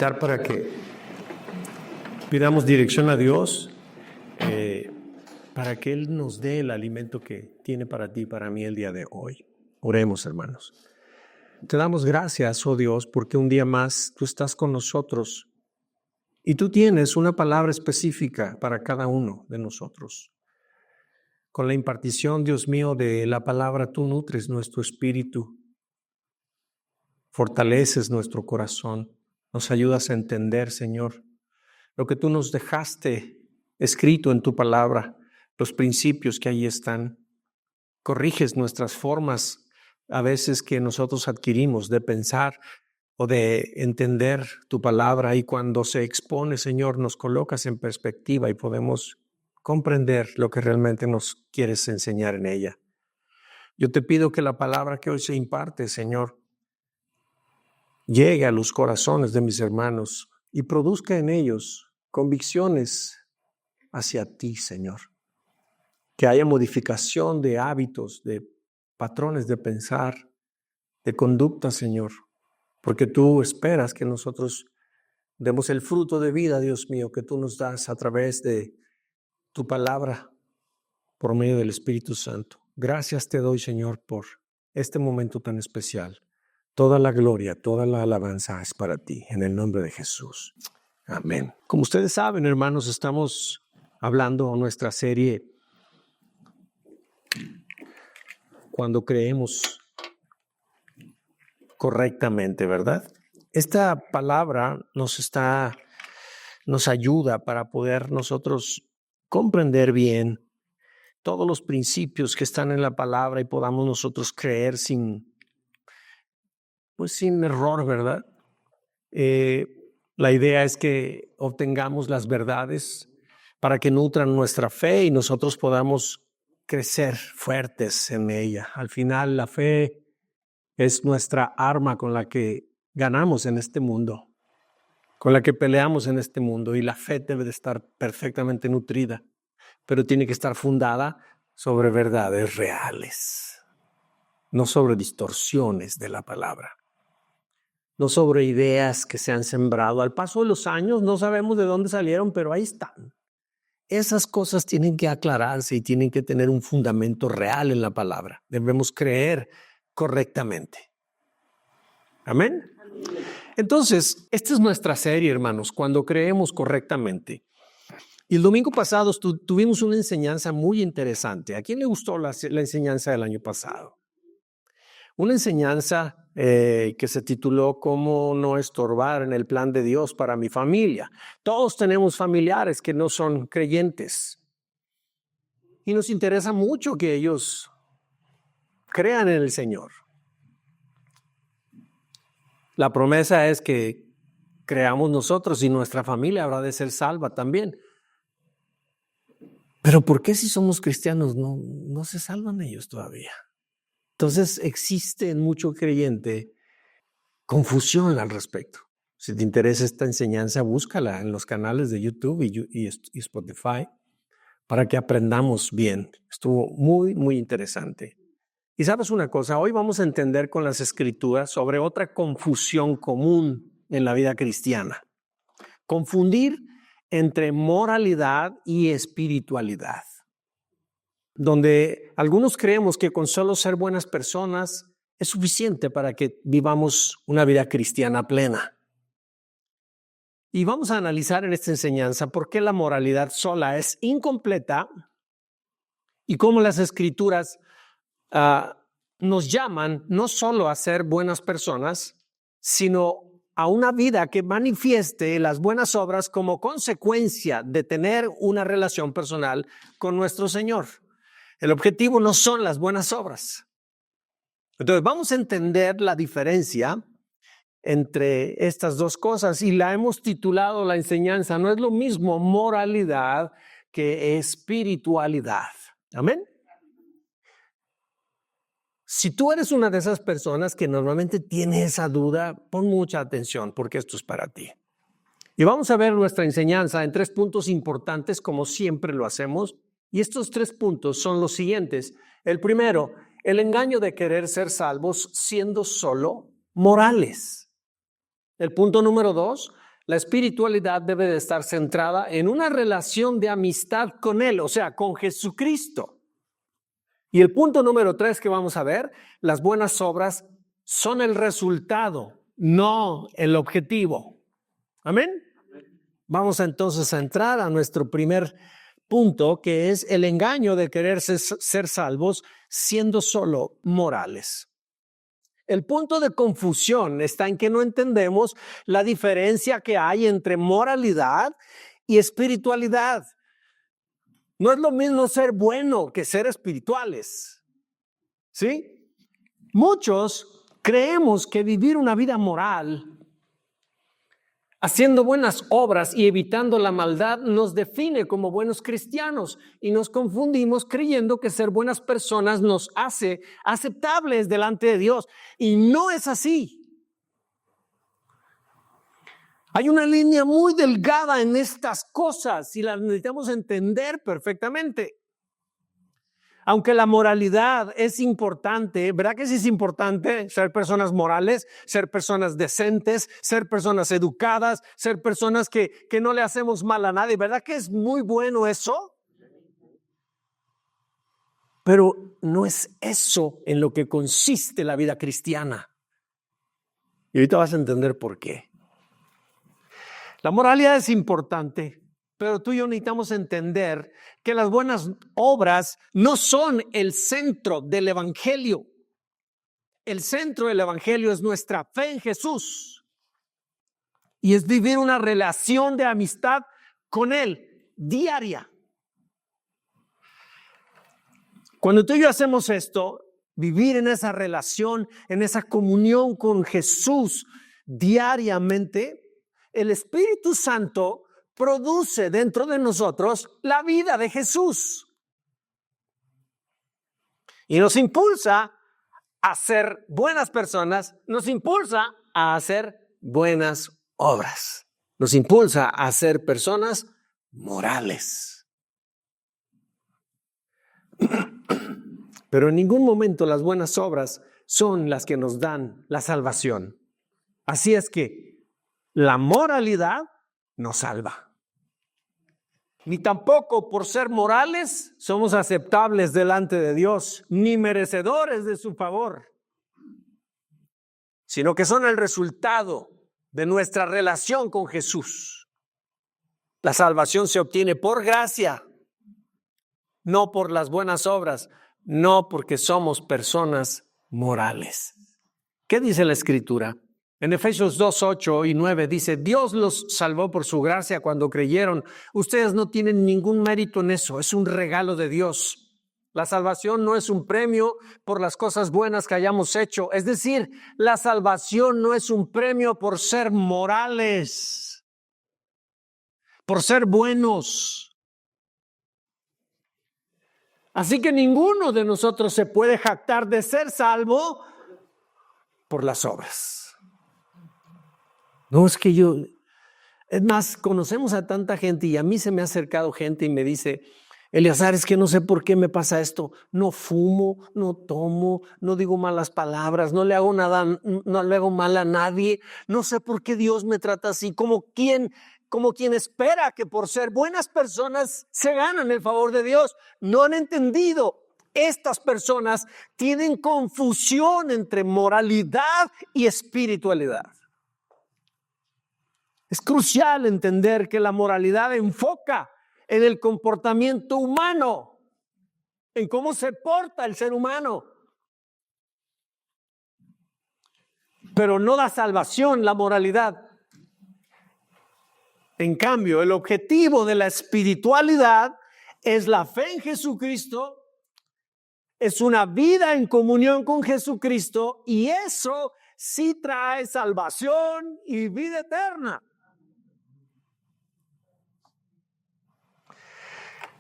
invitar para que pidamos dirección a Dios, para que Él nos dé el alimento que tiene para ti y para mí el día de hoy. Oremos, hermanos. Te damos gracias, oh Dios, porque un día más tú estás con nosotros y tú tienes una palabra específica para cada uno de nosotros. Con la impartición, Dios mío, de la palabra, tú nutres nuestro espíritu, fortaleces nuestro corazón, nos ayudas a entender, Señor, lo que tú nos dejaste escrito en tu palabra, los principios que ahí están. Corriges nuestras formas a veces que nosotros adquirimos de pensar o de entender tu palabra, y cuando se expone, Señor, nos colocas en perspectiva y podemos comprender lo que realmente nos quieres enseñar en ella. Yo te pido que la palabra que hoy se imparte, Señor, llegue a los corazones de mis hermanos y produzca en ellos convicciones hacia ti, Señor. Que haya modificación de hábitos, de patrones de pensar, de conducta, Señor, porque tú esperas que nosotros demos el fruto de vida, Dios mío, que tú nos das a través de tu palabra por medio del Espíritu Santo. Gracias te doy, Señor, por este momento tan especial. Toda la gloria, toda la alabanza es para ti, en el nombre de Jesús. Amén. Como ustedes saben, hermanos, estamos hablando de nuestra serie Cuando creemos correctamente, ¿verdad? Esta palabra nos ayuda para poder nosotros comprender bien todos los principios que están en la palabra y podamos nosotros creer sin error, ¿verdad? La idea es que obtengamos las verdades para que nutran nuestra fe y nosotros podamos crecer fuertes en ella. Al final, la fe es nuestra arma con la que ganamos en este mundo, con la que peleamos en este mundo, y la fe debe de estar perfectamente nutrida, pero tiene que estar fundada sobre verdades reales, no sobre distorsiones de la palabra, no sobre ideas que se han sembrado. Al paso de los años no sabemos de dónde salieron, pero ahí están. Esas cosas tienen que aclararse y tienen que tener un fundamento real en la palabra. Debemos creer correctamente. Amén. Entonces, esta es nuestra serie, hermanos, cuando creemos correctamente. Y el domingo pasado tuvimos una enseñanza muy interesante. ¿A quién le gustó la enseñanza del año pasado? Una enseñanza que se tituló ¿Cómo no estorbar en el plan de Dios para mi familia? Todos tenemos familiares que no son creyentes y nos interesa mucho que ellos crean en el Señor. La promesa es que creamos nosotros y nuestra familia habrá de ser salva también. Pero ¿por qué si somos cristianos no se salvan ellos todavía? Entonces existe en mucho creyente confusión al respecto. Si te interesa esta enseñanza, búscala en los canales de YouTube y Spotify para que aprendamos bien. Estuvo muy, muy interesante. Y sabes una cosa, hoy vamos a entender con las Escrituras sobre otra confusión común en la vida cristiana. Confundir entre moralidad y espiritualidad, donde algunos creemos que con solo ser buenas personas es suficiente para que vivamos una vida cristiana plena. Y vamos a analizar en esta enseñanza por qué la moralidad sola es incompleta y cómo las Escrituras nos llaman no solo a ser buenas personas, sino a una vida que manifieste las buenas obras como consecuencia de tener una relación personal con nuestro Señor. El objetivo no son las buenas obras. Entonces vamos a entender la diferencia entre estas dos cosas y la hemos titulado la enseñanza. No es lo mismo moralidad que espiritualidad. Amén. Si tú eres una de esas personas que normalmente tiene esa duda, pon mucha atención porque esto es para ti. Y vamos a ver nuestra enseñanza en 3 puntos importantes, como siempre lo hacemos. Y estos 3 puntos son los siguientes. El primero, el engaño de querer ser salvos siendo solo morales. El punto número 2, La espiritualidad debe de estar centrada en una relación de amistad con Él, o sea, con Jesucristo. Y el punto número 3 que vamos a ver, las buenas obras son el resultado, no el objetivo. Amén. Vamos entonces a entrar a nuestro primer punto, que es el engaño de querer ser salvos siendo solo morales. El punto de confusión está en que no entendemos la diferencia que hay entre moralidad y espiritualidad. No es lo mismo ser bueno que ser espirituales, ¿sí? Muchos creemos que vivir una vida moral, haciendo buenas obras y evitando la maldad, nos define como buenos cristianos, y nos confundimos creyendo que ser buenas personas nos hace aceptables delante de Dios, y no es así. Hay una línea muy delgada en estas cosas y las necesitamos entender perfectamente. Aunque la moralidad es importante, ¿verdad que sí es importante ser personas morales, ser personas decentes, ser personas educadas, ser personas que no le hacemos mal a nadie? ¿Verdad que es muy bueno eso? Pero no es eso en lo que consiste la vida cristiana. Y ahorita vas a entender por qué. La moralidad es importante, pero tú y yo necesitamos entender que las buenas obras no son el centro del evangelio. El centro del evangelio es nuestra fe en Jesús. Y es vivir una relación de amistad con Él, diaria. Cuando tú y yo hacemos esto, vivir en esa relación, en esa comunión con Jesús diariamente, el Espíritu Santo produce dentro de nosotros la vida de Jesús. Y nos impulsa a ser buenas personas, nos impulsa a hacer buenas obras, nos impulsa a ser personas morales. Pero en ningún momento las buenas obras son las que nos dan la salvación. Así es que la moralidad nos salva. Ni tampoco por ser morales somos aceptables delante de Dios, ni merecedores de su favor, sino que son el resultado de nuestra relación con Jesús. La salvación se obtiene por gracia, no por las buenas obras, no porque somos personas morales. ¿Qué dice la Escritura? En Efesios 2, 8 y 9 dice: Dios los salvó por su gracia cuando creyeron. Ustedes no tienen ningún mérito en eso, es un regalo de Dios. La salvación no es un premio por las cosas buenas que hayamos hecho. Es decir, la salvación no es un premio por ser morales, por ser buenos. Así que ninguno de nosotros se puede jactar de ser salvo por las obras. No, es que es más, conocemos a tanta gente y a mí se me ha acercado gente y me dice: Eleazar, es que no sé por qué me pasa esto. No fumo, no tomo, no digo malas palabras, no le hago nada, no le hago mal a nadie. No sé por qué Dios me trata así, como quien espera que por ser buenas personas se ganan el favor de Dios. No han entendido. Estas personas tienen confusión entre moralidad y espiritualidad. Es crucial entender que la moralidad enfoca en el comportamiento humano, en cómo se porta el ser humano. Pero no da salvación la moralidad. En cambio, el objetivo de la espiritualidad es la fe en Jesucristo, es una vida en comunión con Jesucristo, y eso sí trae salvación y vida eterna.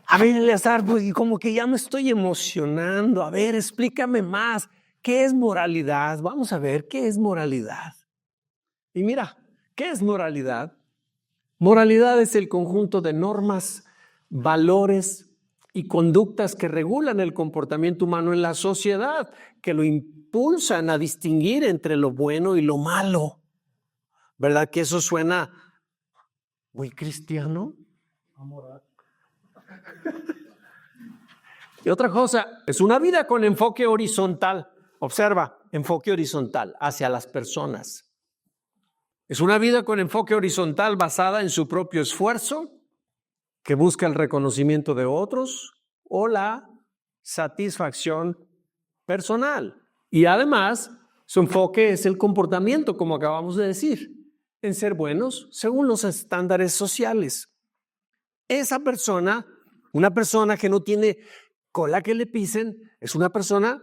A ver, Eleazar, pues como que ya me estoy emocionando. A ver, explícame más. ¿Qué es moralidad? Vamos a ver, ¿qué es moralidad? Y mira, ¿qué es moralidad? Moralidad es el conjunto de normas, valores y conductas que regulan el comportamiento humano en la sociedad, que lo impulsan a distinguir entre lo bueno y lo malo. ¿Verdad que eso suena muy cristiano. Y otra cosa, es una vida con enfoque horizontal. Observa, enfoque horizontal hacia las personas. Es una vida con enfoque horizontal basada en su propio esfuerzo, que busca el reconocimiento de otros o la satisfacción personal. Y además, su enfoque es el comportamiento, como acabamos de decir, en ser buenos según los estándares sociales. Esa persona, una persona que no tiene cola que le pisen, es una persona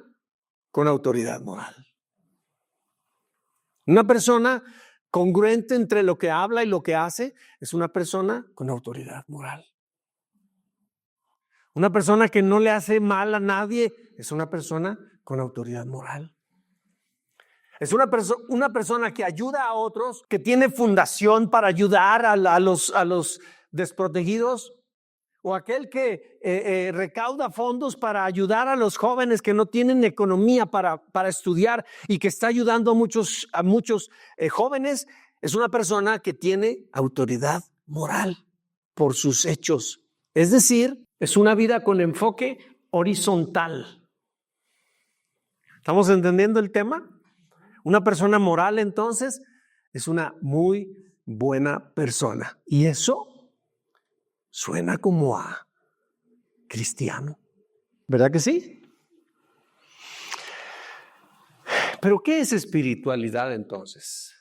con autoridad moral. Una persona congruente entre lo que habla y lo que hace, es una persona con autoridad moral. Una persona que no le hace mal a nadie, es una persona con autoridad moral. Es una persona que ayuda a otros, que tiene fundación para ayudar a los desprotegidos, o aquel que recauda fondos para ayudar a los jóvenes que no tienen economía para estudiar y que está ayudando a muchos jóvenes. Es una persona que tiene autoridad moral por sus hechos. Es decir, es una vida con enfoque horizontal. ¿Estamos entendiendo el tema? Una persona moral, entonces, es una muy buena persona. Y eso suena como a cristiano, ¿verdad que sí? Pero ¿qué es espiritualidad entonces?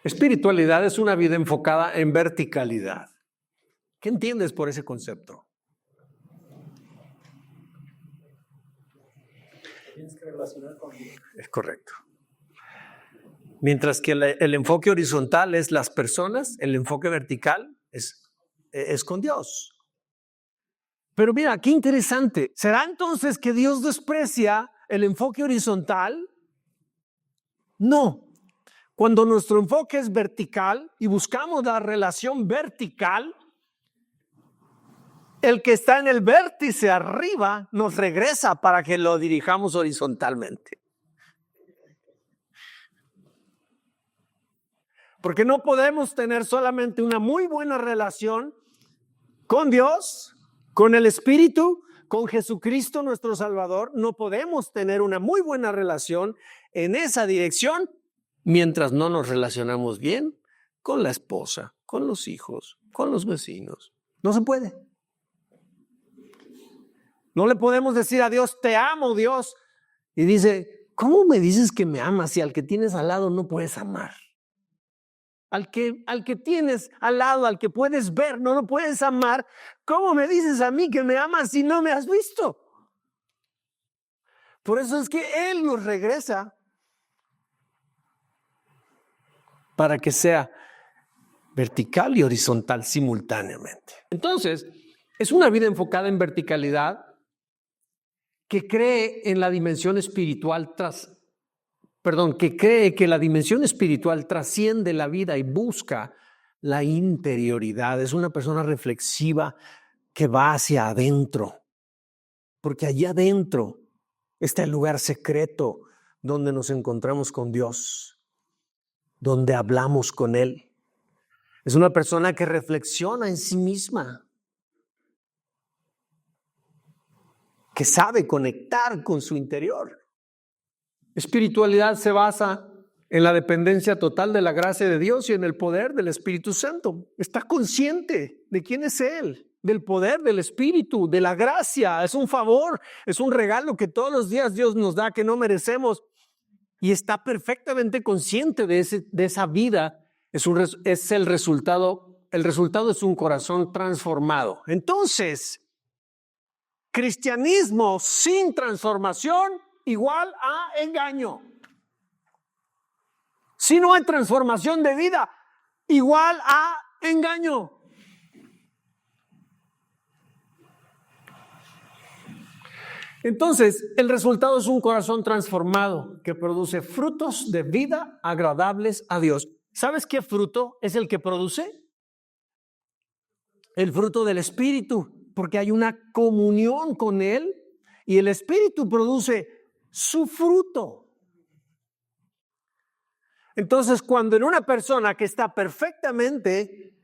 Espiritualidad es una vida enfocada en verticalidad. ¿Qué entiendes por ese concepto? Tienes que relacionar con Dios. Es correcto. Mientras que el enfoque horizontal es las personas, el enfoque vertical es con Dios. Pero mira, qué interesante. ¿Será entonces que Dios desprecia el enfoque horizontal? No. Cuando nuestro enfoque es vertical y buscamos la relación vertical, el que está en el vértice arriba nos regresa para que lo dirijamos horizontalmente. Porque no podemos tener solamente una muy buena relación con Dios, con el Espíritu, con Jesucristo nuestro Salvador. No podemos tener una muy buena relación en esa dirección mientras no nos relacionamos bien con la esposa, con los hijos, con los vecinos. No se puede. No le podemos decir a Dios, te amo, Dios. Y dice, ¿cómo me dices que me amas si al que tienes al lado no puedes amar? Al que tienes al lado, al que puedes ver, no lo puedes amar. ¿Cómo me dices a mí que me amas si no me has visto? Por eso es que Él nos regresa para que sea vertical y horizontal simultáneamente. Entonces, es una vida enfocada en verticalidad que cree en la dimensión espiritual que cree que la dimensión espiritual trasciende la vida y busca la interioridad. Es una persona reflexiva que va hacia adentro, porque allá adentro está el lugar secreto donde nos encontramos con Dios, donde hablamos con Él. Es una persona que reflexiona en sí misma, que sabe conectar con su interior. Espiritualidad se basa en la dependencia total de la gracia de Dios y en el poder del Espíritu Santo. Está consciente de quién es Él, del poder del Espíritu, de la gracia. Es un favor, es un regalo que todos los días Dios nos da que no merecemos. Y está perfectamente consciente de esa vida. Es el resultado. El resultado es un corazón transformado. Entonces, cristianismo sin transformación igual a engaño. Si no hay transformación de vida, igual a engaño. Entonces, el resultado es un corazón transformado que produce frutos de vida agradables a Dios. ¿Sabes qué fruto es el que produce? El fruto del Espíritu, porque hay una comunión con Él y el Espíritu produce su fruto. Entonces, cuando en una persona que está perfectamente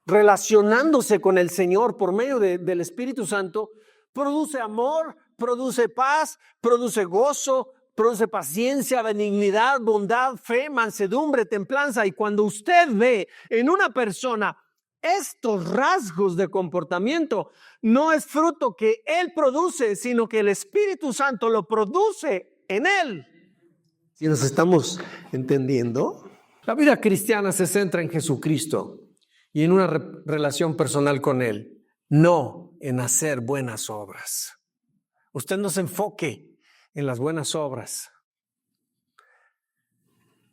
relacionándose con el Señor por medio del Espíritu Santo, produce amor, produce paz, produce gozo, produce paciencia, benignidad, bondad, fe, mansedumbre, templanza. Y cuando usted ve en una persona estos rasgos de comportamiento, no es fruto que él produce, sino que el Espíritu Santo lo produce en él. ¿Sí nos estamos entendiendo? La vida cristiana se centra en Jesucristo y en una relación personal con Él, no en hacer buenas obras. Usted no se enfoque en las buenas obras.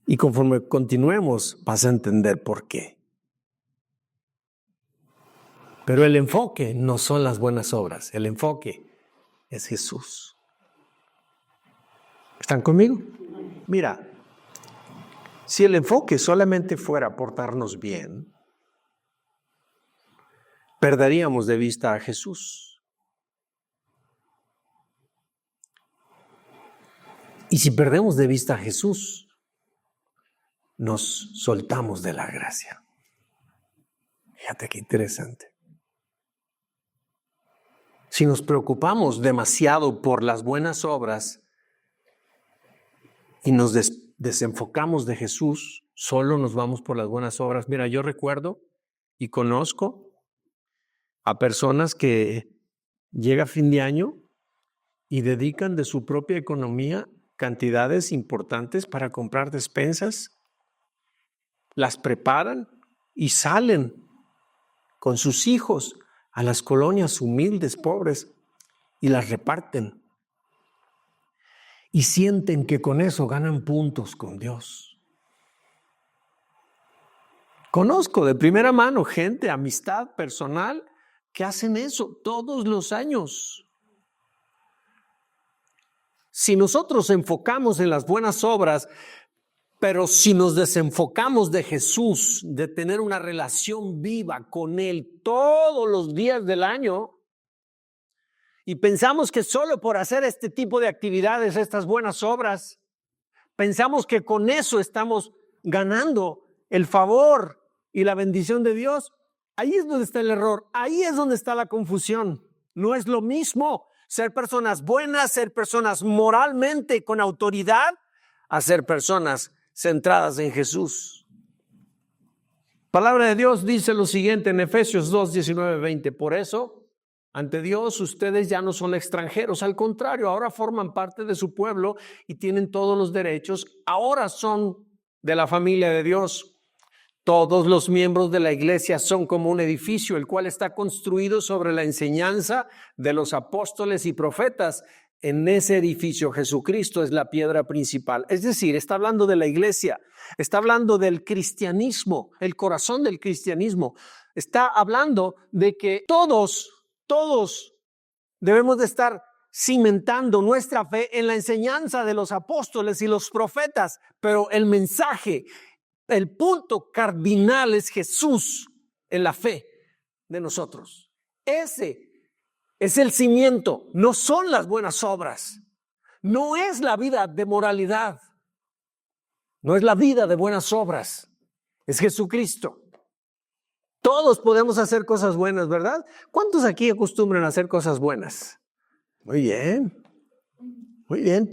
Y conforme continuemos, vas a entender por qué. Pero el enfoque no son las buenas obras. El enfoque es Jesús. ¿Están conmigo? Mira, si el enfoque solamente fuera portarnos bien, perderíamos de vista a Jesús. Y si perdemos de vista a Jesús, nos soltamos de la gracia. Fíjate qué interesante. Si nos preocupamos demasiado por las buenas obras y nos desenfocamos de Jesús, solo nos vamos por las buenas obras. Mira, yo recuerdo y conozco a personas que llega fin de año y dedican de su propia economía cantidades importantes para comprar despensas, las preparan y salen con sus hijos a las colonias humildes, pobres, y las reparten. Y sienten que con eso ganan puntos con Dios. Conozco de primera mano gente, amistad personal, que hacen eso todos los años. Si nosotros enfocamos en las buenas obras, pero si nos desenfocamos de Jesús, de tener una relación viva con Él todos los días del año, y pensamos que solo por hacer este tipo de actividades, estas buenas obras, pensamos que con eso estamos ganando el favor y la bendición de Dios, ahí es donde está el error, ahí es donde está la confusión. No es lo mismo ser personas buenas, ser personas moralmente con autoridad, a ser personas centradas en Jesús. Palabra de Dios dice lo siguiente en Efesios 2, 19, 20. Por eso, ante Dios, ustedes ya no son extranjeros. Al contrario, ahora forman parte de su pueblo y tienen todos los derechos. Ahora son de la familia de Dios. Todos los miembros de la iglesia son como un edificio, el cual está construido sobre la enseñanza de los apóstoles y profetas. En ese edificio Jesucristo es la piedra principal. Es decir, está hablando de la iglesia, está hablando del cristianismo, el corazón del cristianismo. Está hablando de que todos debemos de estar cimentando nuestra fe en la enseñanza de los apóstoles y los profetas, pero el mensaje, el punto cardinal es Jesús en la fe de nosotros. Ese es el cimiento, no son las buenas obras, no es la vida de moralidad, no es la vida de buenas obras, es Jesucristo. Todos podemos hacer cosas buenas, ¿verdad? ¿Cuántos aquí acostumbran a hacer cosas buenas? Muy bien,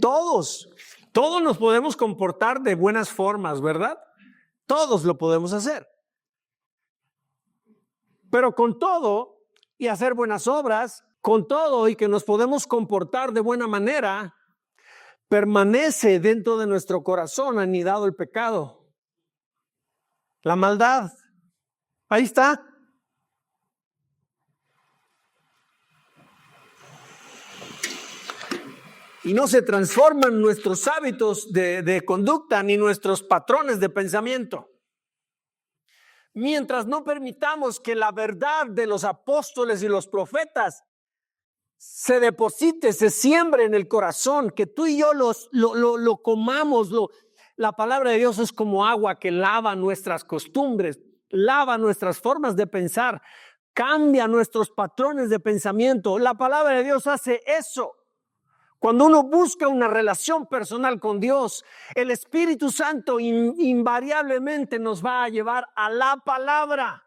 todos nos podemos comportar de buenas formas, ¿verdad? Todos lo podemos hacer. Pero con todo y hacer buenas obras, con todo y que nos podemos comportar de buena manera, permanece dentro de nuestro corazón anidado el pecado, la maldad. Ahí está. Y no se transforman nuestros hábitos de conducta ni nuestros patrones de pensamiento. Mientras no permitamos que la verdad de los apóstoles y los profetas se deposite, se siembre en el corazón, que tú y yo lo comamos. La palabra de Dios es como agua que lava nuestras costumbres, lava nuestras formas de pensar, cambia nuestros patrones de pensamiento. La palabra de Dios hace eso. Cuando uno busca una relación personal con Dios, el Espíritu Santo invariablemente nos va a llevar a la palabra.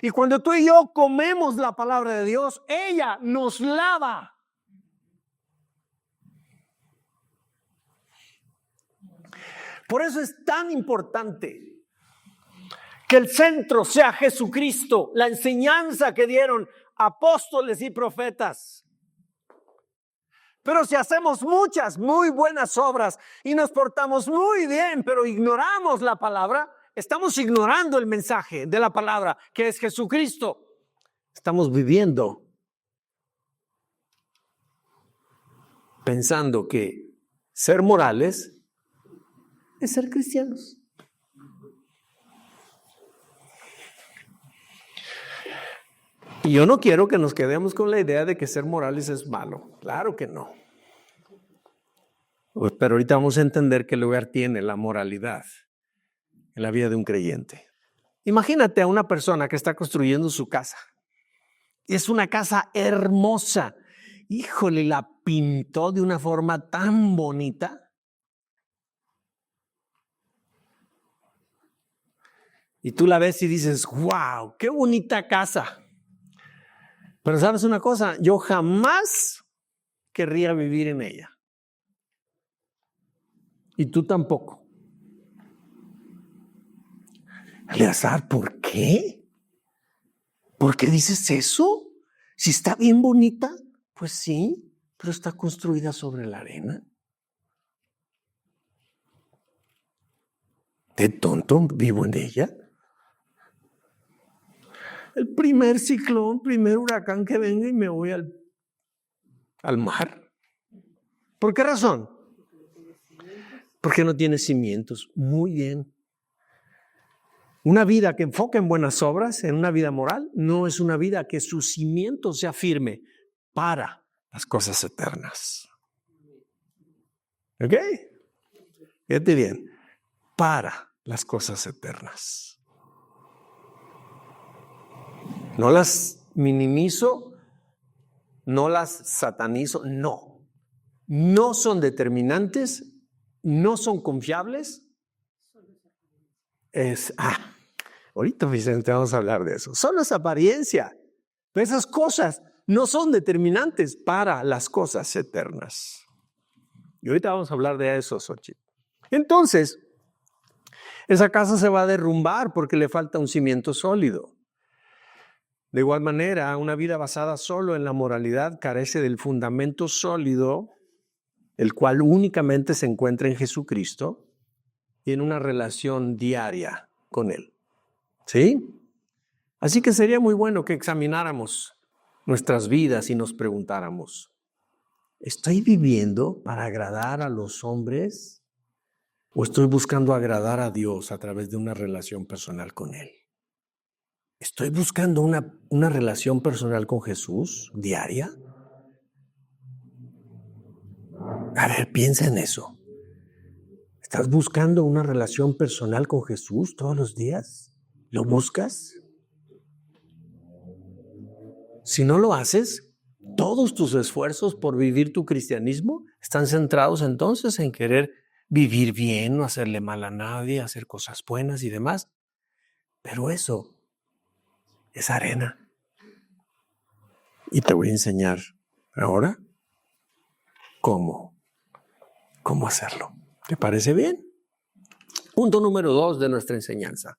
Y cuando tú y yo comemos la palabra de Dios, ella nos lava. Por eso es tan importante que el centro sea Jesucristo, la enseñanza que dieron apóstoles y profetas. Pero si hacemos muchas muy buenas obras y nos portamos muy bien, pero ignoramos la palabra, estamos ignorando el mensaje de la palabra, que es Jesucristo. Estamos viviendo pensando que ser morales es ser cristianos. Y yo no quiero que nos quedemos con la idea de que ser morales es malo. Claro que no. Pero ahorita vamos a entender qué lugar tiene la moralidad en la vida de un creyente. Imagínate a una persona que está construyendo su casa. Es una casa hermosa. Híjole, la pintó de una forma tan bonita. Y tú la ves y dices, wow, qué bonita casa. Pero ¿sabes una cosa? Yo jamás querría vivir en ella. Y tú tampoco. Eleazar, ¿por qué? ¿Por qué dices eso? Si está bien bonita, pues sí, pero está construida sobre la arena. De tonto vivo en ella. El primer ciclón, primer huracán que venga y me voy al mar. ¿Por qué razón? Porque no tiene cimientos. Muy bien. Una vida que enfoca en buenas obras, en una vida moral, no es una vida que su cimiento sea firme para las cosas eternas. ¿Ok? Fíjate bien. Para las cosas eternas. No las minimizo, no las satanizo, no. No son determinantes, no son confiables. Ahorita Vicente vamos a hablar de eso. Solo es apariencia. Pero esas cosas no son determinantes para las cosas eternas. Y ahorita vamos a hablar de eso, Xochitl. Entonces, esa casa se va a derrumbar porque le falta un cimiento sólido. De igual manera, una vida basada solo en la moralidad carece del fundamento sólido, el cual únicamente se encuentra en Jesucristo y en una relación diaria con Él. ¿Sí? Así que sería muy bueno que examináramos nuestras vidas y nos preguntáramos, ¿estoy viviendo para agradar a los hombres o estoy buscando agradar a Dios a través de una relación personal con Él? ¿Estoy buscando una relación personal con Jesús diaria? A ver, piensa en eso. ¿Estás buscando una relación personal con Jesús todos los días? ¿Lo buscas? Si no lo haces, todos tus esfuerzos por vivir tu cristianismo están centrados entonces en querer vivir bien, no hacerle mal a nadie, hacer cosas buenas y demás. Pero eso es arena. Y te voy a enseñar ahora cómo hacerlo. ¿Te parece bien? Punto número 2 de nuestra enseñanza.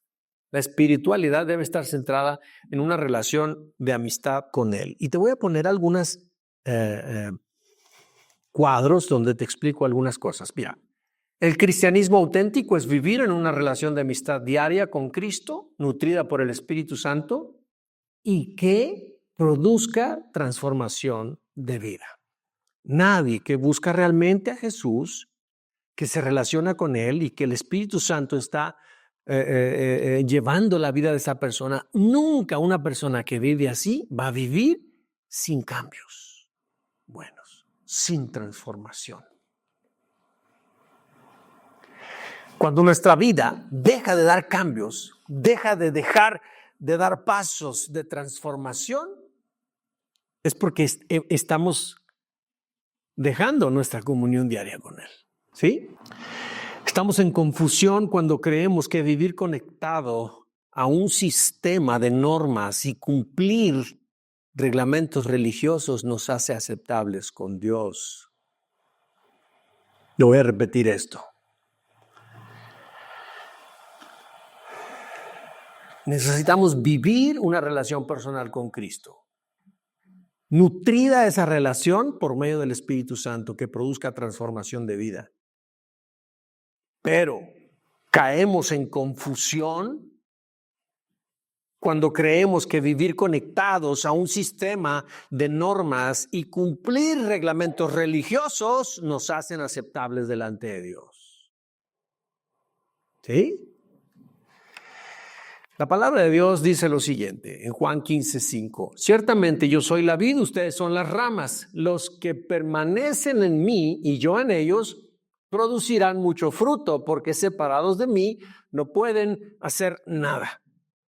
La espiritualidad debe estar centrada en una relación de amistad con Él. Y te voy a poner algunos cuadros donde te explico algunas cosas. Mira, el cristianismo auténtico es vivir en una relación de amistad diaria con Cristo, nutrida por el Espíritu Santo y que produzca transformación de vida. Nadie que busca realmente a Jesús, que se relaciona con Él y que el Espíritu Santo está llevando la vida de esa persona, nunca una persona que vive así va a vivir sin cambios buenos, sin transformación. Cuando nuestra vida deja de dar cambios, deja de dar pasos de transformación, es porque estamos dejando nuestra comunión diaria con Él. ¿Sí? Estamos en confusión cuando creemos que vivir conectado a un sistema de normas y cumplir reglamentos religiosos nos hace aceptables con Dios. Yo voy a repetir esto. Necesitamos vivir una relación personal con Cristo. Nutrida esa relación por medio del Espíritu Santo que produzca transformación de vida. Pero caemos en confusión cuando creemos que vivir conectados a un sistema de normas y cumplir reglamentos religiosos nos hacen aceptables delante de Dios. ¿Sí? La palabra de Dios dice lo siguiente en Juan 15:5. Ciertamente yo soy la vid, ustedes son las ramas. Los que permanecen en mí y yo en ellos producirán mucho fruto, porque separados de mí no pueden hacer nada.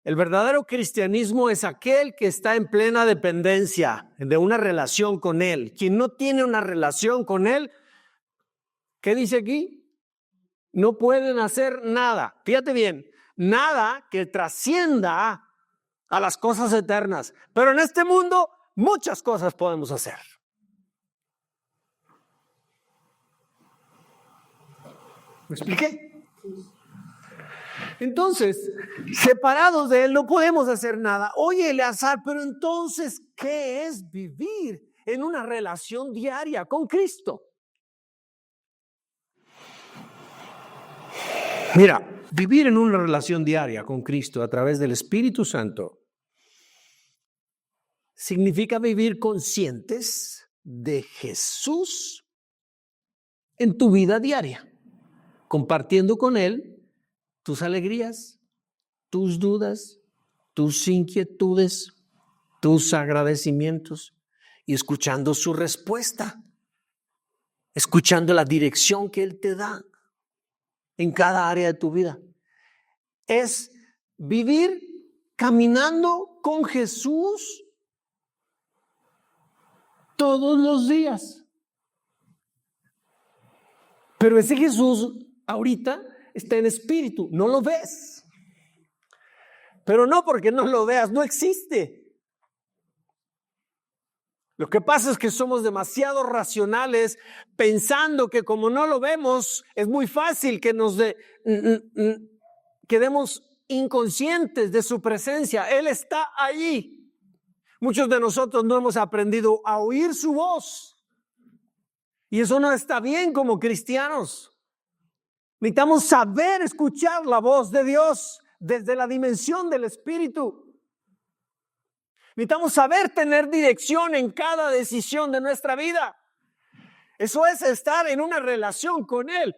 El verdadero cristianismo es aquel que está en plena dependencia de una relación con Él. Quien no tiene una relación con Él, ¿qué dice aquí? No pueden hacer nada. Fíjate bien, nada que trascienda a las cosas eternas. Pero en este mundo muchas cosas podemos hacer. ¿Me expliqué? Entonces, separados de Él no podemos hacer nada. Oye, Eleazar, pero entonces, ¿qué es vivir en una relación diaria con Cristo? Mira, vivir en una relación diaria con Cristo a través del Espíritu Santo significa vivir conscientes de Jesús en tu vida diaria, compartiendo con Él tus alegrías, tus dudas, tus inquietudes, tus agradecimientos y escuchando su respuesta, escuchando la dirección que Él te da en cada área de tu vida. Es vivir caminando con Jesús todos los días. Pero ese Jesús ahorita está en espíritu, no lo ves. Pero no porque no lo veas, no existe. Lo que pasa es que somos demasiado racionales pensando que como no lo vemos, es muy fácil que nos quedemos inconscientes de su presencia. Él está allí. Muchos de nosotros no hemos aprendido a oír su voz. Y eso no está bien como cristianos. Necesitamos saber escuchar la voz de Dios desde la dimensión del Espíritu. Necesitamos saber tener dirección en cada decisión de nuestra vida. Eso es estar en una relación con Él.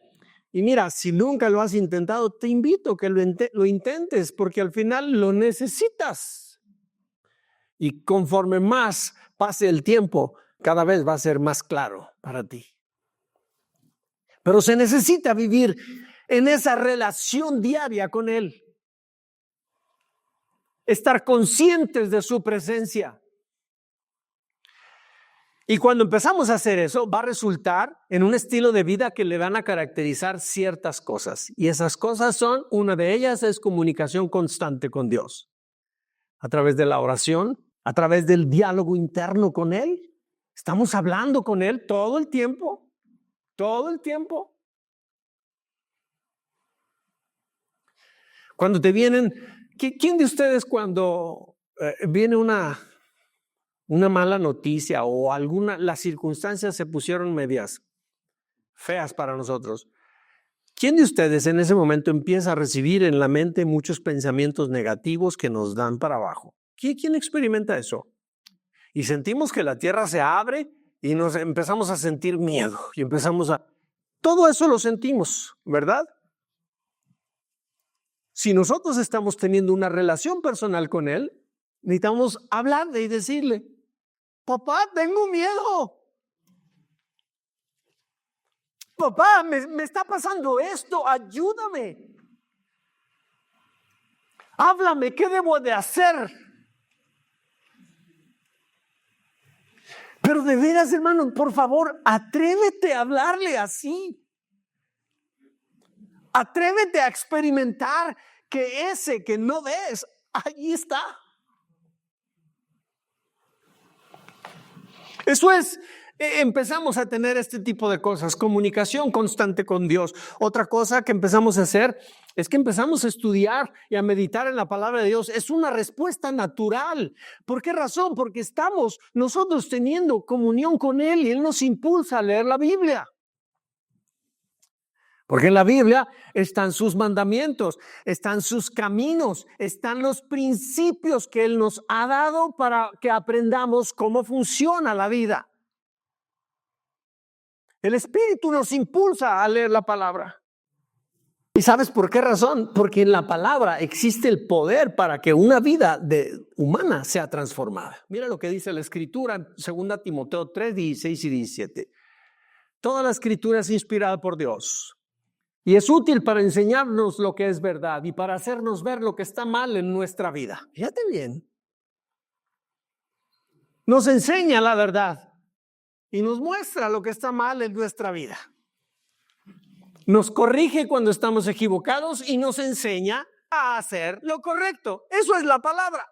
Y mira, si nunca lo has intentado, te invito a que lo intentes, porque al final lo necesitas. Y conforme más pase el tiempo, cada vez va a ser más claro para ti. Pero se necesita vivir en esa relación diaria con Él. Estar conscientes de su presencia. Y cuando empezamos a hacer eso, va a resultar en un estilo de vida que le van a caracterizar ciertas cosas. Y esas cosas son, una de ellas es comunicación constante con Dios. A través de la oración, a través del diálogo interno con Él. Estamos hablando con Él todo el tiempo. Todo el tiempo. Cuando te vienen, ¿quién de ustedes cuando viene una mala noticia o las circunstancias se pusieron medias feas para nosotros? ¿Quién de ustedes en ese momento empieza a recibir en la mente muchos pensamientos negativos que nos dan para abajo? ¿Quién experimenta eso? Y sentimos que la tierra se abre y nos empezamos a sentir miedo y todo eso lo sentimos, ¿verdad? Si nosotros estamos teniendo una relación personal con Él, necesitamos hablarle y decirle: papá, tengo miedo. Papá, me está pasando esto, ayúdame. Háblame, ¿qué debo de hacer? Pero de veras, hermano, por favor, atrévete a hablarle así. Atrévete a experimentar que ese que no ves, allí está. Eso es, empezamos a tener este tipo de cosas, comunicación constante con Dios. Otra cosa que empezamos a hacer es que empezamos a estudiar y a meditar en la palabra de Dios. Es una respuesta natural. ¿Por qué razón? Porque estamos nosotros teniendo comunión con Él y Él nos impulsa a leer la Biblia. Porque en la Biblia están sus mandamientos, están sus caminos, están los principios que Él nos ha dado para que aprendamos cómo funciona la vida. El Espíritu nos impulsa a leer la palabra. ¿Y sabes por qué razón? Porque en la palabra existe el poder para que una vida humana sea transformada. Mira lo que dice la Escritura en 2 Timoteo 3, 16 y 17. Toda la Escritura es inspirada por Dios. Y es útil para enseñarnos lo que es verdad y para hacernos ver lo que está mal en nuestra vida. Fíjate bien. Nos enseña la verdad y nos muestra lo que está mal en nuestra vida. Nos corrige cuando estamos equivocados y nos enseña a hacer lo correcto. Eso es la palabra.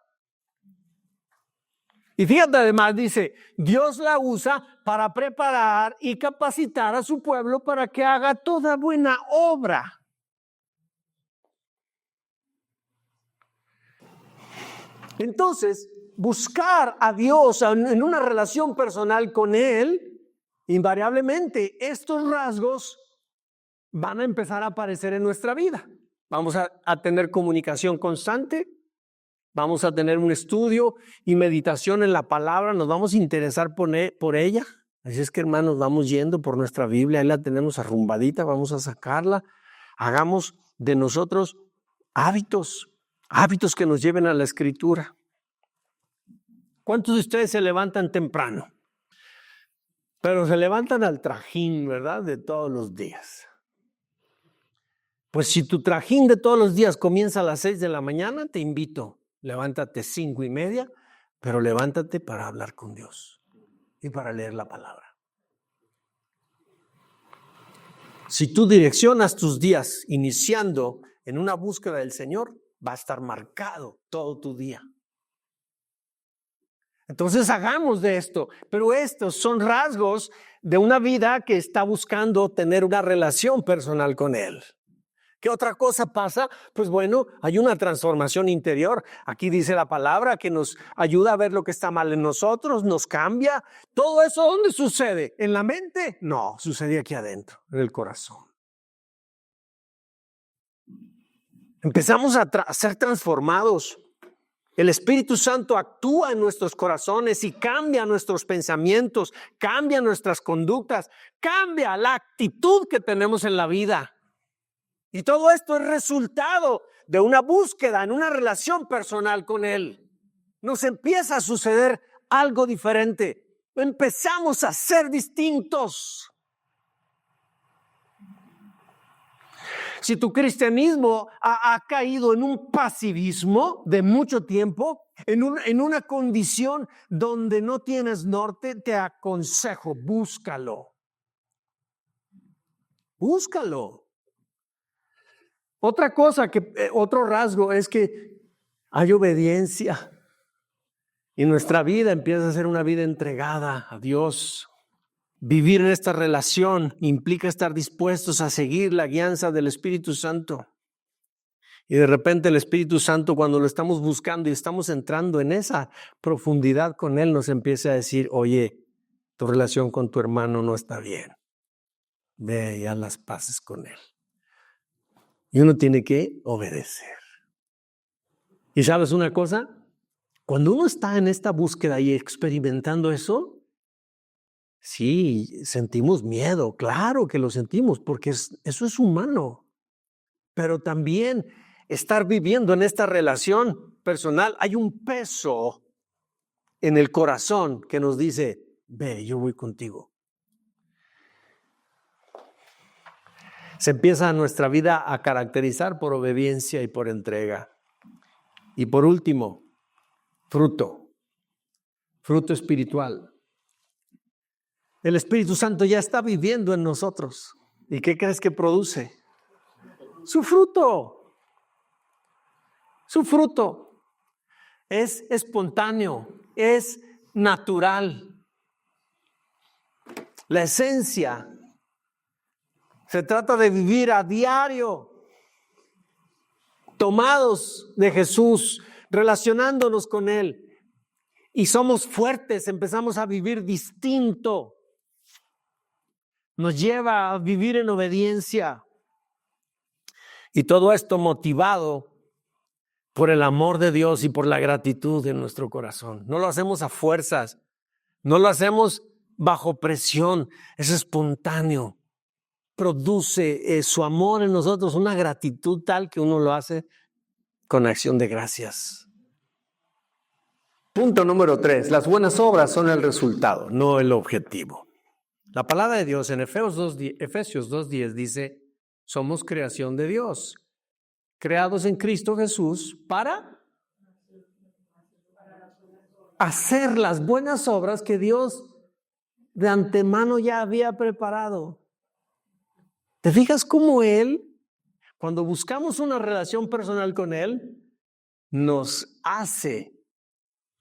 Y fíjate, además dice, Dios la usa para preparar y capacitar a su pueblo para que haga toda buena obra. Entonces, buscar a Dios en una relación personal con Él, invariablemente estos rasgos van a empezar a aparecer en nuestra vida. Vamos a tener comunicación constante. Vamos a tener un estudio y meditación en la palabra, nos vamos a interesar por ella. Así es que, hermanos, vamos yendo por nuestra Biblia, ahí la tenemos arrumbadita, vamos a sacarla. Hagamos de nosotros hábitos que nos lleven a la Escritura. ¿Cuántos de ustedes se levantan temprano? Pero se levantan al trajín, ¿verdad? De todos los días. Pues si tu trajín de todos los días comienza a las 6 de la mañana, te invito. Levántate 5:30, pero levántate para hablar con Dios y para leer la palabra. Si tú direccionas tus días iniciando en una búsqueda del Señor, va a estar marcado todo tu día. Entonces hagamos de esto, pero estos son rasgos de una vida que está buscando tener una relación personal con Él. ¿Qué otra cosa pasa? Pues bueno, hay una transformación interior. Aquí dice la palabra que nos ayuda a ver lo que está mal en nosotros, nos cambia. ¿Todo eso dónde sucede? ¿En la mente? No, sucede aquí adentro, en el corazón. Empezamos a ser transformados. El Espíritu Santo actúa en nuestros corazones y cambia nuestros pensamientos, cambia nuestras conductas, cambia la actitud que tenemos en la vida. Y todo esto es resultado de una búsqueda en una relación personal con Él. Nos empieza a suceder algo diferente. Empezamos a ser distintos. Si tu cristianismo ha caído en un pasivismo de mucho tiempo, en una condición donde no tienes norte, te aconsejo, búscalo. Búscalo. Otra cosa, otro rasgo es que hay obediencia y nuestra vida empieza a ser una vida entregada a Dios. Vivir en esta relación implica estar dispuestos a seguir la guianza del Espíritu Santo. Y de repente el Espíritu Santo, cuando lo estamos buscando y estamos entrando en esa profundidad con Él, nos empieza a decir, oye, tu relación con tu hermano no está bien. Ve y haz las paces con él. Y uno tiene que obedecer. ¿Y sabes una cosa? Cuando uno está en esta búsqueda y experimentando eso, sí, sentimos miedo, claro que lo sentimos, porque eso es humano. Pero también estar viviendo en esta relación personal, hay un peso en el corazón que nos dice, ve, yo voy contigo. Se empieza nuestra vida a caracterizar por obediencia y por entrega. Y por último, fruto espiritual. El Espíritu Santo ya está viviendo en nosotros. ¿Y qué crees que produce? Su fruto. Su fruto. Es espontáneo, es natural. La esencia. Se trata de vivir a diario, tomados de Jesús, relacionándonos con Él. Y somos fuertes, empezamos a vivir distinto. Nos lleva a vivir en obediencia. Y todo esto motivado por el amor de Dios y por la gratitud de nuestro corazón. No lo hacemos a fuerzas, no lo hacemos bajo presión, es espontáneo. Produce su amor en nosotros una gratitud tal que uno lo hace con acción de gracias. Punto número 3. Las buenas obras son el resultado, no el objetivo. La palabra de Dios en Efesios 2:10 dice, somos creación de Dios, creados en Cristo Jesús para hacer las buenas obras que Dios de antemano ya había preparado. ¿Te fijas cómo Él, cuando buscamos una relación personal con Él, nos hace,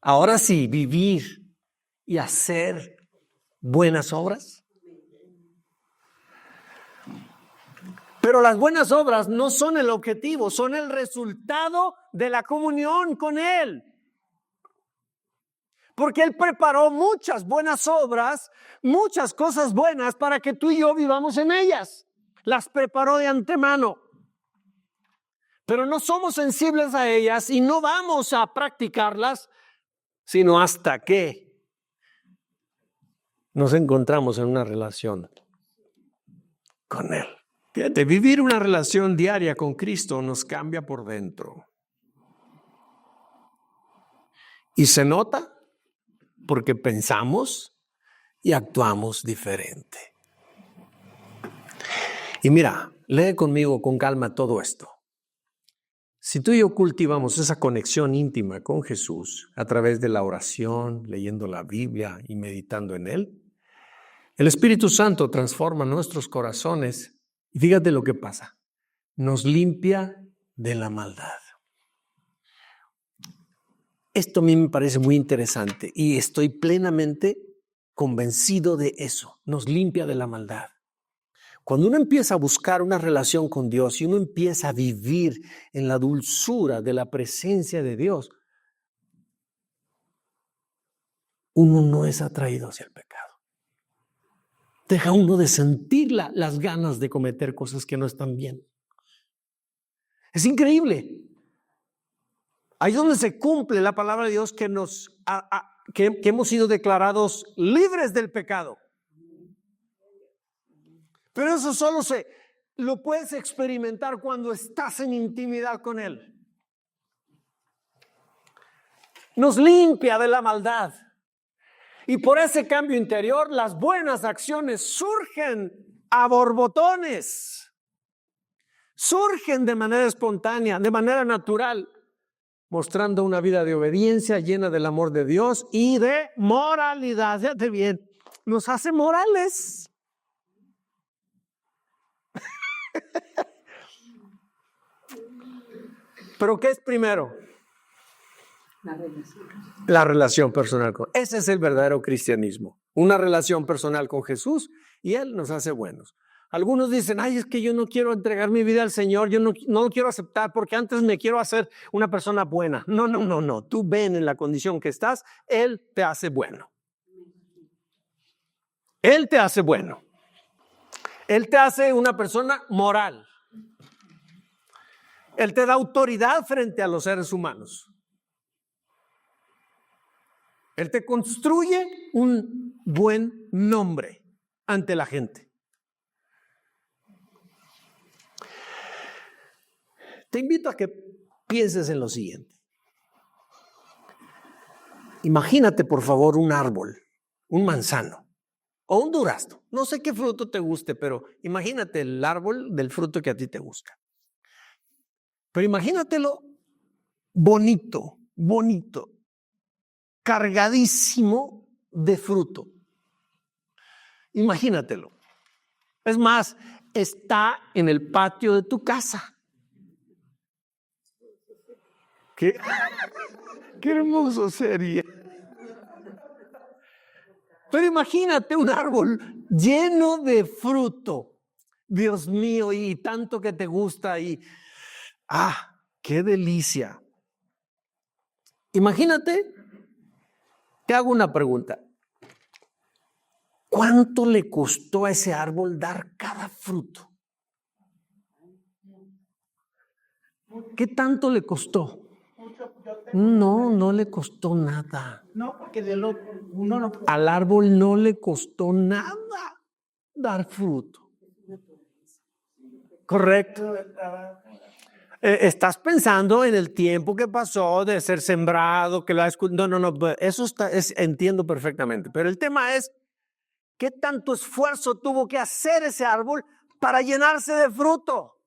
ahora sí, vivir y hacer buenas obras? Pero las buenas obras no son el objetivo, son el resultado de la comunión con Él. Porque Él preparó muchas buenas obras, muchas cosas buenas para que tú y yo vivamos en ellas. Las preparó de antemano. Pero no somos sensibles a ellas y no vamos a practicarlas, sino hasta que nos encontramos en una relación con Él. Fíjate, vivir una relación diaria con Cristo nos cambia por dentro. Y se nota porque pensamos y actuamos diferente. Y mira, lee conmigo con calma todo esto. Si tú y yo cultivamos esa conexión íntima con Jesús a través de la oración, leyendo la Biblia y meditando en Él, el Espíritu Santo transforma nuestros corazones y fíjate lo que pasa, nos limpia de la maldad. Esto a mí me parece muy interesante y estoy plenamente convencido de eso, nos limpia de la maldad. Cuando uno empieza a buscar una relación con Dios y uno empieza a vivir en la dulzura de la presencia de Dios, uno no es atraído hacia el pecado. Deja uno de sentir las ganas de cometer cosas que no están bien. Es increíble. Ahí es donde se cumple la palabra de Dios que hemos sido declarados libres del pecado. Pero eso solo lo puedes experimentar cuando estás en intimidad con Él. Nos limpia de la maldad. Y por ese cambio interior, las buenas acciones surgen a borbotones. Surgen de manera espontánea, de manera natural, mostrando una vida de obediencia llena del amor de Dios y de moralidad. Fíjate bien, nos hace morales. ¿Pero qué es primero? La relación personal con Ese es el verdadero cristianismo. Una relación personal con Jesús y Él nos hace buenos. Algunos dicen, ay, es que yo no quiero entregar mi vida al Señor, yo no lo quiero aceptar porque antes me quiero hacer una persona buena. No. Tú ven en la condición que estás, Él te hace bueno. Él te hace bueno. Él te hace una persona moral. Él te da autoridad frente a los seres humanos. Él te construye un buen nombre ante la gente. Te invito a que pienses en lo siguiente. Imagínate, por favor, un árbol, un manzano o un durazno. No sé qué fruto te guste, pero imagínate el árbol del fruto que a ti te gusta. Pero imagínatelo bonito, cargadísimo de fruto. Imagínatelo. Es más, está en el patio de tu casa. Qué hermoso sería. Pero imagínate un árbol lleno de fruto. Dios mío, y tanto que te gusta y qué delicia. Imagínate, te hago una pregunta. ¿Cuánto le costó a ese árbol dar cada fruto? ¿Qué tanto le costó? No le costó nada. No, porque Al árbol no le costó nada dar fruto. Correcto. Estás pensando en el tiempo que pasó de ser sembrado, que lo has... No, eso entiendo perfectamente. Pero el tema es, ¿qué tanto esfuerzo tuvo que hacer ese árbol para llenarse de fruto?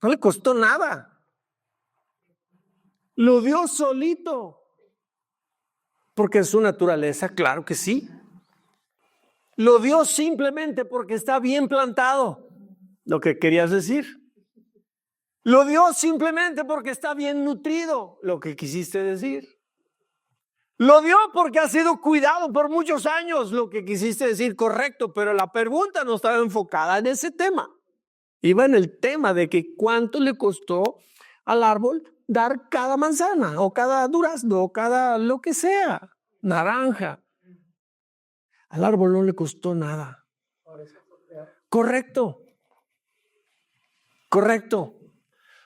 No le costó nada. Lo dio solito. Porque es su naturaleza, claro que sí. Lo dio simplemente porque está bien plantado. Lo que querías decir. Lo dio simplemente porque está bien nutrido. Lo que quisiste decir. Lo dio porque ha sido cuidado por muchos años. Lo que quisiste decir, correcto. Pero la pregunta no estaba enfocada en ese tema. Iba en el tema de que cuánto le costó al árbol dar cada manzana o cada durazno o cada lo que sea, naranja. Al árbol no le costó nada. Correcto.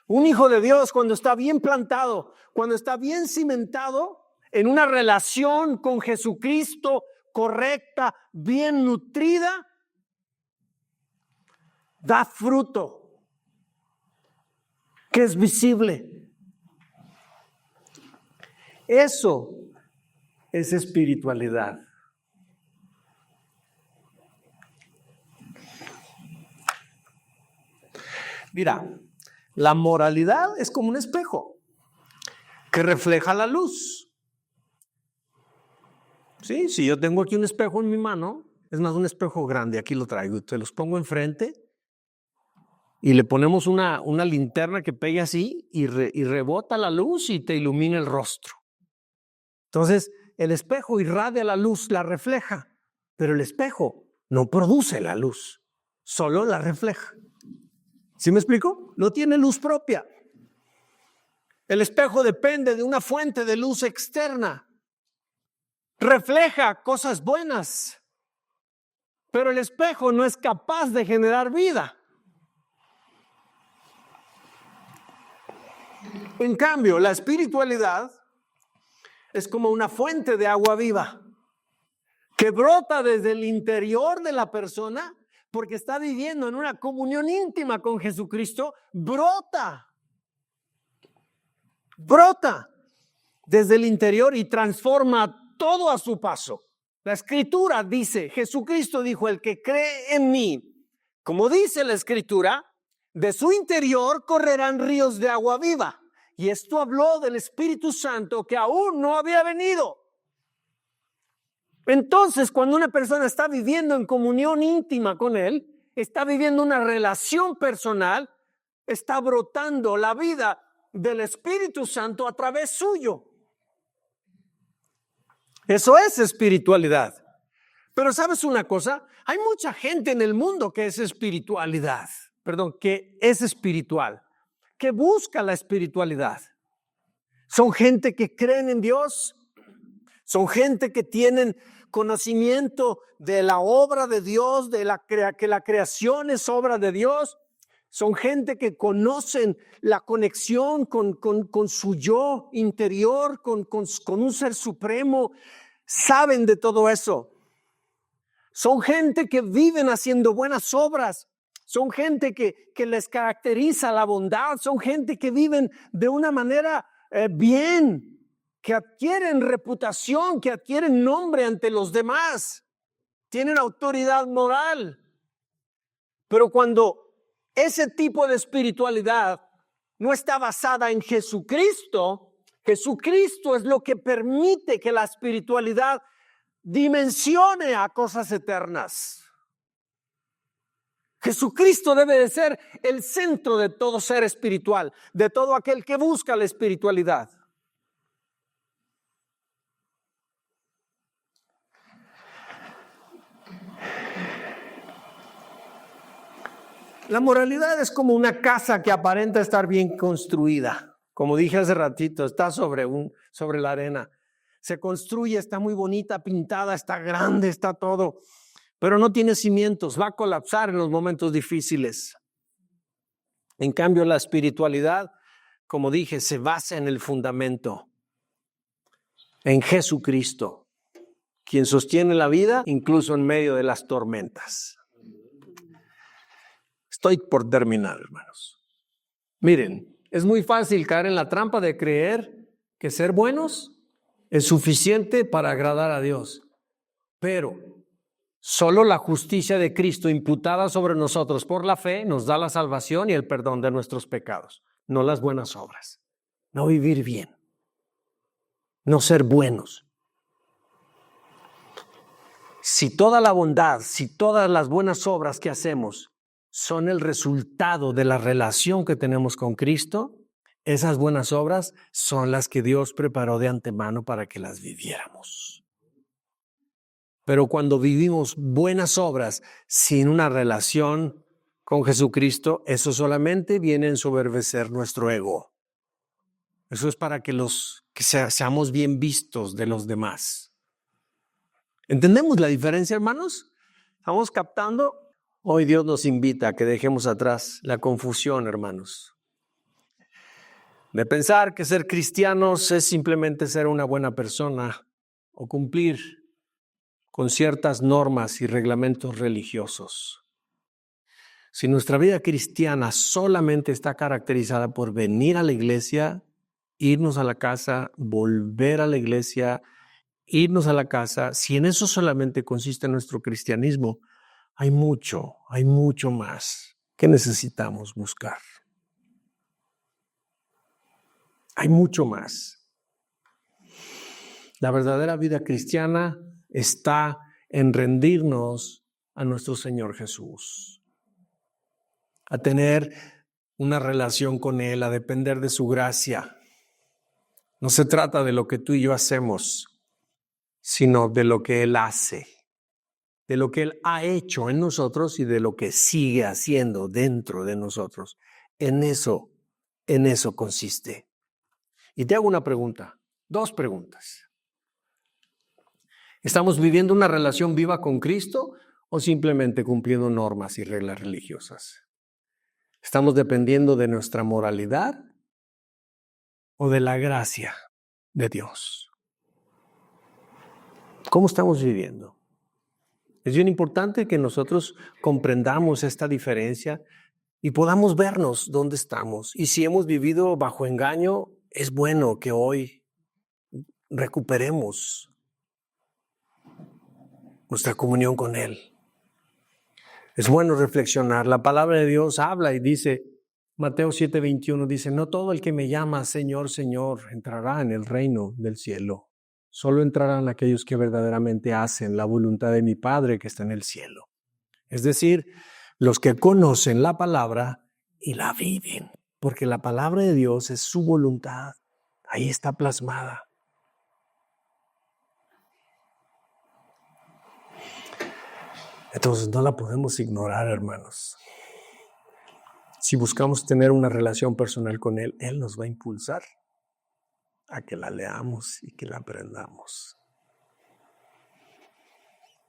Un hijo de Dios, cuando está bien plantado, cuando está bien cimentado en una relación con Jesucristo correcta, bien nutrida, da fruto que es visible. Eso es espiritualidad. Mira, la moralidad es como un espejo que refleja la luz. Sí, si yo tengo aquí un espejo en mi mano, es más, un espejo grande, aquí lo traigo, te los pongo enfrente y le ponemos una linterna que pegue así y rebota la luz y te ilumina el rostro. Entonces, el espejo irradia la luz, la refleja, pero el espejo no produce la luz, solo la refleja. ¿Sí me explico? No tiene luz propia. El espejo depende de una fuente de luz externa. Refleja cosas buenas, pero el espejo no es capaz de generar vida. En cambio, la espiritualidad es como una fuente de agua viva que brota desde el interior de la persona porque está viviendo en una comunión íntima con Jesucristo. Brota desde el interior y transforma todo a su paso. La Escritura dice, Jesucristo dijo, el que cree en mí, como dice la Escritura, de su interior correrán ríos de agua viva. Y esto habló del Espíritu Santo que aún no había venido. Entonces, cuando una persona está viviendo en comunión íntima con Él, está viviendo una relación personal, está brotando la vida del Espíritu Santo a través suyo. Eso es espiritualidad. Pero ¿sabes una cosa? Hay mucha gente en el mundo que es espiritual, que busca la espiritualidad. Son gente que creen en Dios, son gente que tienen conocimiento de la obra de Dios, que la creación es obra de Dios. Son gente que conocen la conexión con su yo interior, con un ser supremo. Saben de todo eso. Son gente que viven haciendo buenas obras. Son gente que les caracteriza la bondad. Son gente que viven de una manera bien, que adquieren reputación, que adquieren nombre ante los demás. Tienen autoridad moral. Pero cuando ese tipo de espiritualidad no está basada en Jesucristo, Jesucristo es lo que permite que la espiritualidad dimensione a cosas eternas. Jesucristo debe de ser el centro de todo ser espiritual, de todo aquel que busca la espiritualidad. La moralidad es como una casa que aparenta estar bien construida. Como dije hace ratito, está sobre la arena. Se construye, está muy bonita, pintada, está grande, está todo, pero no tiene cimientos, va a colapsar en los momentos difíciles. En cambio, la espiritualidad, como dije, se basa en el fundamento, en Jesucristo, quien sostiene la vida incluso en medio de las tormentas. Estoy por terminar, hermanos. Miren, es muy fácil caer en la trampa de creer que ser buenos es suficiente para agradar a Dios. Pero solo la justicia de Cristo imputada sobre nosotros por la fe nos da la salvación y el perdón de nuestros pecados, no las buenas obras, no vivir bien, no ser buenos. Si toda la bondad, si todas las buenas obras que hacemos son el resultado de la relación que tenemos con Cristo, esas buenas obras son las que Dios preparó de antemano para que las viviéramos. Pero cuando vivimos buenas obras sin una relación con Jesucristo, eso solamente viene a ensoberbecer nuestro ego. Eso es para que seamos bien vistos de los demás. ¿Entendemos la diferencia, hermanos? ¿Estamos captando? Hoy Dios nos invita a que dejemos atrás la confusión, hermanos, de pensar que ser cristianos es simplemente ser una buena persona o cumplir con ciertas normas y reglamentos religiosos. Si nuestra vida cristiana solamente está caracterizada por venir a la iglesia, irnos a la casa, volver a la iglesia, irnos a la casa, si en eso solamente consiste nuestro cristianismo, hay mucho más que necesitamos buscar. Hay mucho más. La verdadera vida cristiana está en rendirnos a nuestro Señor Jesús, a tener una relación con Él, a depender de su gracia. No se trata de lo que tú y yo hacemos, sino de lo que Él hace, de lo que Él ha hecho en nosotros y de lo que sigue haciendo dentro de nosotros. En eso consiste. Y te hago una pregunta, 2 preguntas. ¿Estamos viviendo una relación viva con Cristo o simplemente cumpliendo normas y reglas religiosas? ¿Estamos dependiendo de nuestra moralidad o de la gracia de Dios? ¿Cómo estamos viviendo? Es bien importante que nosotros comprendamos esta diferencia y podamos vernos dónde estamos. Y si hemos vivido bajo engaño, es bueno que hoy recuperemos nuestra comunión con Él. Es bueno reflexionar. La palabra de Dios habla y dice, Mateo 7:21 dice, no todo el que me llama Señor, Señor entrará en el reino del cielo. Solo entrarán aquellos que verdaderamente hacen la voluntad de mi Padre que está en el cielo. Es decir, los que conocen la palabra y la viven, porque la palabra de Dios es su voluntad. Ahí está plasmada. Entonces no la podemos ignorar, hermanos. Si buscamos tener una relación personal con Él, Él nos va a impulsar a que la leamos y que la aprendamos.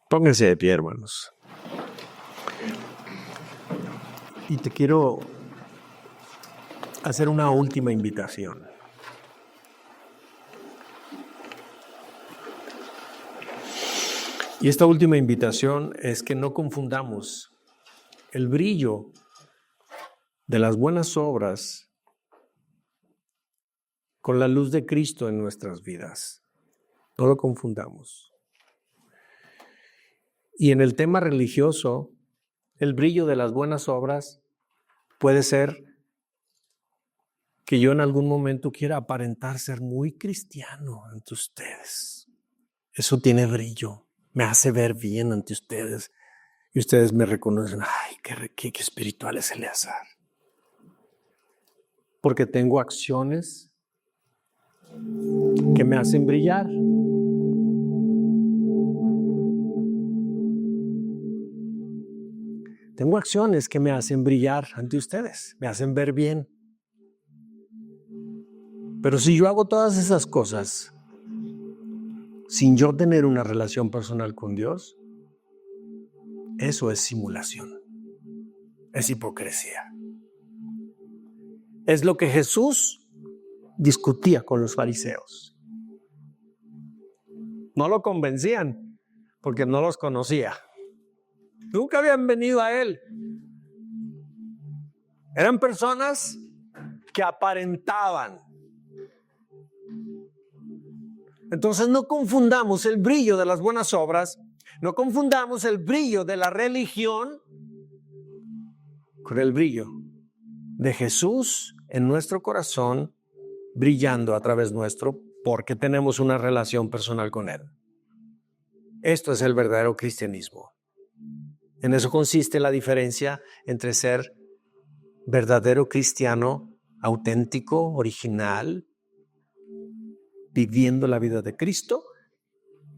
Pónganse de pie, hermanos. Y te quiero hacer una última invitación. Y esta última invitación es que no confundamos el brillo de las buenas obras con la luz de Cristo en nuestras vidas. No lo confundamos. Y en el tema religioso, el brillo de las buenas obras puede ser que yo en algún momento quiera aparentar ser muy cristiano ante ustedes. Eso tiene brillo. me hace ver bien ante ustedes. Y ustedes me reconocen, ay, qué espiritual es Eleazar. Porque tengo acciones que me hacen brillar. Tengo acciones que me hacen brillar ante ustedes, me hacen ver bien. Pero si yo hago todas esas cosas sin yo tener una relación personal con Dios, eso es simulación, es hipocresía. Es lo que Jesús discutía con los fariseos. No lo convencían porque no los conocía. Nunca habían venido a Él. Eran personas que aparentaban. Entonces no confundamos el brillo de las buenas obras, no confundamos el brillo de la religión con el brillo de Jesús en nuestro corazón, brillando a través nuestro, porque tenemos una relación personal con Él. Esto es el verdadero cristianismo. En eso consiste la diferencia entre ser verdadero cristiano, auténtico, original, viviendo la vida de Cristo,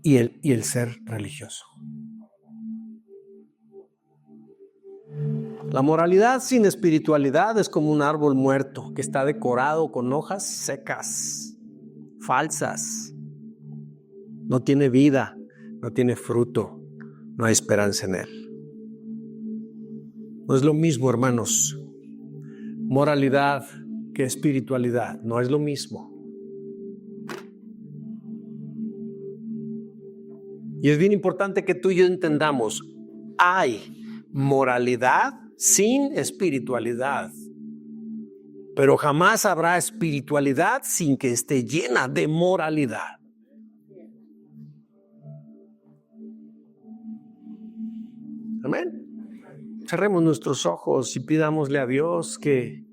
y el ser religioso. La moralidad sin espiritualidad es como un árbol muerto que está decorado con hojas secas, falsas. No tiene vida, no tiene fruto, no hay esperanza en él. No es lo mismo, hermanos, moralidad que espiritualidad, no es lo mismo. Y es bien importante que tú y yo entendamos, hay moralidad sin espiritualidad, pero jamás habrá espiritualidad sin que esté llena de moralidad. Amén. Cerremos nuestros ojos y pidámosle a Dios que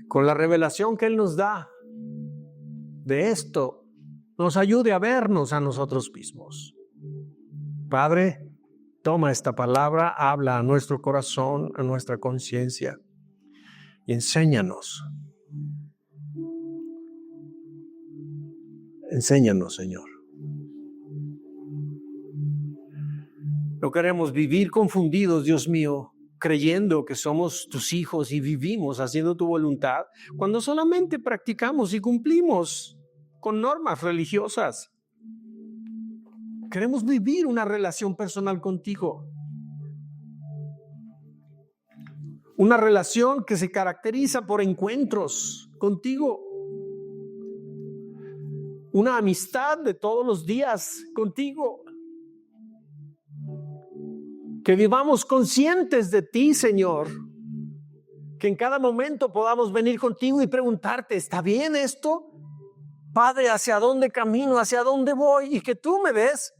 con la revelación que Él nos da de esto, nos ayude a vernos a nosotros mismos. Padre, toma esta palabra, habla a nuestro corazón, a nuestra conciencia y enséñanos. Enséñanos, Señor. No queremos vivir confundidos, Dios mío, creyendo que somos tus hijos y vivimos haciendo tu voluntad, cuando solamente practicamos y cumplimos con normas religiosas. Queremos vivir una relación personal contigo. Una relación que se caracteriza por encuentros contigo. Una amistad de todos los días contigo. Que vivamos conscientes de ti, Señor. Que en cada momento podamos venir contigo y preguntarte, ¿está bien esto? Padre, ¿hacia dónde camino? ¿Hacia dónde voy? Y que tú me des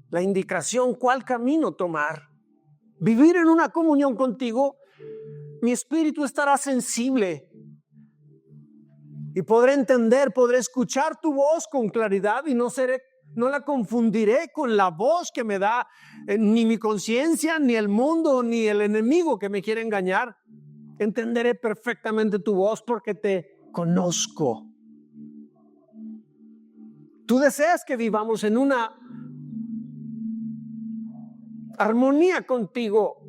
la indicación cuál camino tomar. Vivir en una comunión contigo, mi espíritu estará sensible y podré entender, podré escuchar tu voz con claridad y no la confundiré con la voz que me da ni mi conciencia, ni el mundo, ni el enemigo que me quiere engañar. Entenderé perfectamente tu voz porque te conozco. Tú deseas que vivamos en una armonía contigo.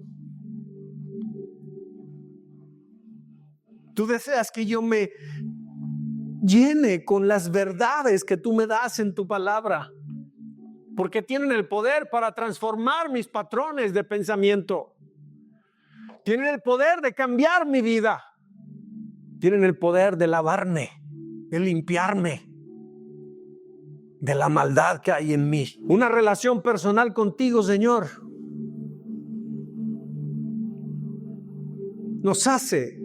Tú deseas que yo me llene con las verdades que tú me das en tu palabra, porque tienen el poder para transformar mis patrones de pensamiento. Tienen el poder de cambiar mi vida. Tienen el poder de lavarme, de limpiarme de la maldad que hay en mí. Una relación personal contigo, Señor, nos hace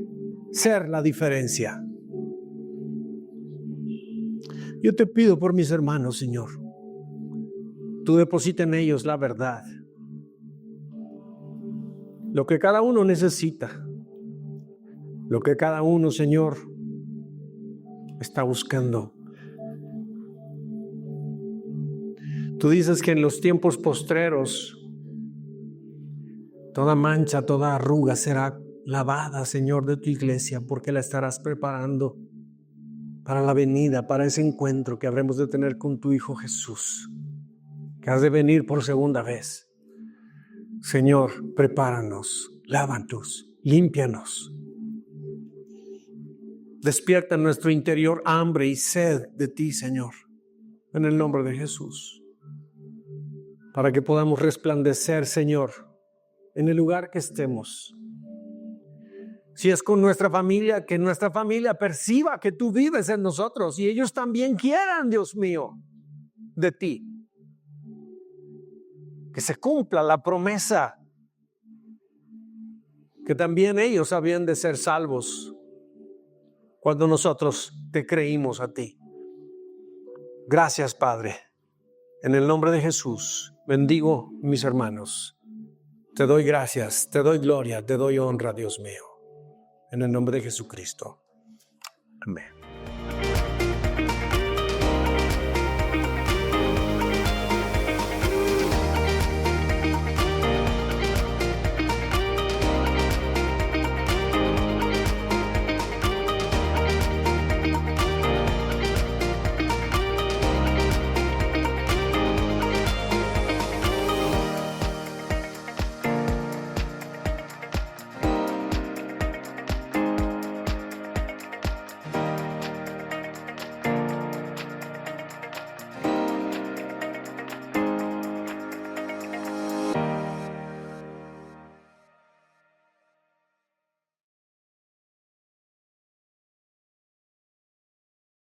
ser la diferencia. Yo te pido por mis hermanos, Señor, tú deposita en ellos la verdad, lo que cada uno necesita, lo que cada uno, Señor, está buscando. Tú dices que en los tiempos postreros toda mancha, toda arruga será lavada, Señor, de tu iglesia, porque la estarás preparando para la venida, para ese encuentro que habremos de tener con tu Hijo Jesús, que has de venir por segunda vez. Señor, prepáranos, lávanos, límpianos. Despierta en nuestro interior hambre y sed de ti, Señor, en el nombre de Jesús, para que podamos resplandecer, Señor, en el lugar que estemos. Si es con nuestra familia, que nuestra familia perciba que tú vives en nosotros y ellos también quieran, Dios mío, de ti. Que se cumpla la promesa que también ellos habían de ser salvos cuando nosotros te creímos a ti. Gracias, Padre. En el nombre de Jesús, bendigo mis hermanos. Te doy gracias, te doy gloria, te doy honra, Dios mío. En el nombre de Jesucristo. Amén.